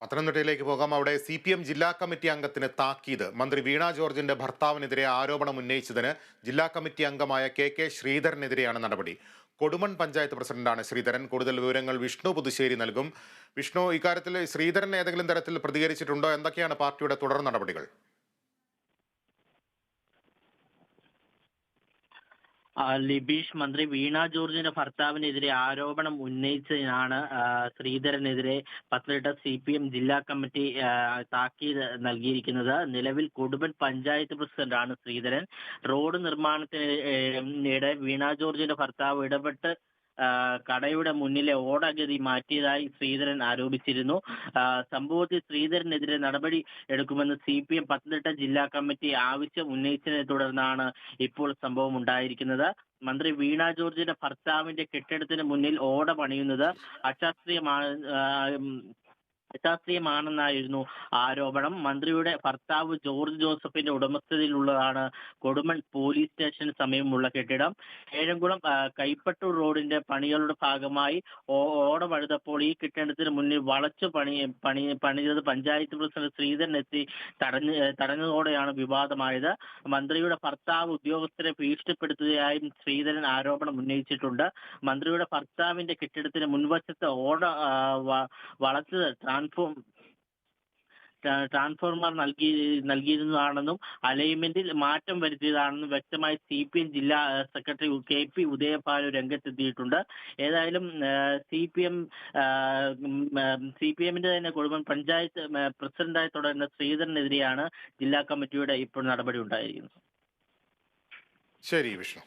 പത്തനംതിട്ടയിലേക്ക് പോകാം. അവിടെ CPM ജില്ലാ കമ്മിറ്റി അംഗത്തിന് താക്കീത്. മന്ത്രി വീണ ജോർജിന്റെ ഭർത്താവിനെതിരെ ആരോപണം ഉന്നയിച്ചതിന് ജില്ലാ കമ്മിറ്റി അംഗമായ KK ശ്രീധരനെതിരെയാണ് നടപടി. കൊടുമൺ പഞ്ചായത്ത് പ്രസിഡന്റാണ് ശ്രീധരൻ. കൂടുതൽ വിവരങ്ങൾ വിഷ്ണു പുതുശ്ശേരി നൽകും. വിഷ്ണു, ഇക്കാര്യത്തിൽ ശ്രീധരൻ ഏതെങ്കിലും തരത്തിൽ പ്രതികരിച്ചിട്ടുണ്ടോ? എന്തൊക്കെയാണ് പാർട്ടിയുടെ തുടർ നടപടികൾ? ലിബീഷ്, മന്ത്രി വീണ ജോർജിന്റെ ഭർത്താവിനെതിരെ ആരോപണം ഉന്നയിച്ചതിനാണ് ശ്രീധരനെതിരെ പത്തനംതിട്ട CPM ജില്ലാ കമ്മിറ്റി താക്കീത് നൽകിയിരിക്കുന്നത്. നിലവിൽ കൊടുമൺ പഞ്ചായത്ത് പ്രസിഡന്റാണ് ശ്രീധരൻ. റോഡ് നിർമ്മാണത്തിനിടെ വീണ ജോർജിന്റെ ഭർത്താവ് ഇടപെട്ട് കടയുടെ മുന്നിലെ ഓടഗതി മാറ്റിയതായി ശ്രീധരൻ ആരോപിച്ചിരുന്നു. സംഭവത്തിൽ ശ്രീധരനെതിരെ നടപടി എടുക്കുമെന്ന് CPM പത്തനംതിട്ട ജില്ലാ കമ്മിറ്റി ആവശ്യം ഉന്നയിച്ചതിനെ തുടർന്നാണ് ഇപ്പോൾ സംഭവം ഉണ്ടായിരിക്കുന്നത്. മന്ത്രി വീണ ജോർജിന്റെ ഭർത്താവിന്റെ കെട്ടിടത്തിന് മുന്നിൽ ഓട പണിയുന്നത് അശാസ്ത്രീയമാണെന്നായിരുന്നു ആരോപണം. മന്ത്രിയുടെ ഭർത്താവ് ജോർജ് ജോസഫിന്റെ ഉടമസ്ഥതയിലുള്ളതാണ് കൊടുമൺ പോലീസ് സ്റ്റേഷന് സമീപമുള്ള കെട്ടിടം. ഏഴംകുളം കൈപ്പട്ടൂർ റോഡിന്റെ പണികളുടെ ഭാഗമായി ഓട പണിതപ്പോൾ ഈ കെട്ടിടത്തിന് മുന്നിൽ വളച്ചു പണിതത് പഞ്ചായത്ത് പ്രസിഡന്റ് ശ്രീധരൻ എത്തി തടഞ്ഞതോടെയാണ് വിവാദമായത്. മന്ത്രിയുടെ ഭർത്താവ് ഉദ്യോഗസ്ഥരെ ഭീഷണിപ്പെടുത്തുകയായും ശ്രീധരൻ ആരോപണം ഉന്നയിച്ചിട്ടുണ്ട്. മന്ത്രിയുടെ ഭർത്താവിന്റെ കെട്ടിടത്തിന് മുൻവശത്ത് ഓട വളച്ചത് ട്രാൻസ്ഫോർമർ നൽകിയിരുന്നതാണെന്നും അലൈൻമെന്റിൽ മാറ്റം വരുത്തിയതാണെന്നും വ്യക്തമായി CPM ജില്ലാ സെക്രട്ടറി KP ഉദയഭാനു രംഗത്തെത്തിയിട്ടുണ്ട്. ഏതായാലും CPMന്റെ തന്നെ കൊടുമൺ പഞ്ചായത്ത് പ്രസിഡന്റായി തുടരുന്ന ശ്രീധരനെതിരെയാണ് ജില്ലാ കമ്മിറ്റിയുടെ ഇപ്പോൾ നടപടി ഉണ്ടായിരിക്കുന്നത്. ശരി വിഷ്ണു.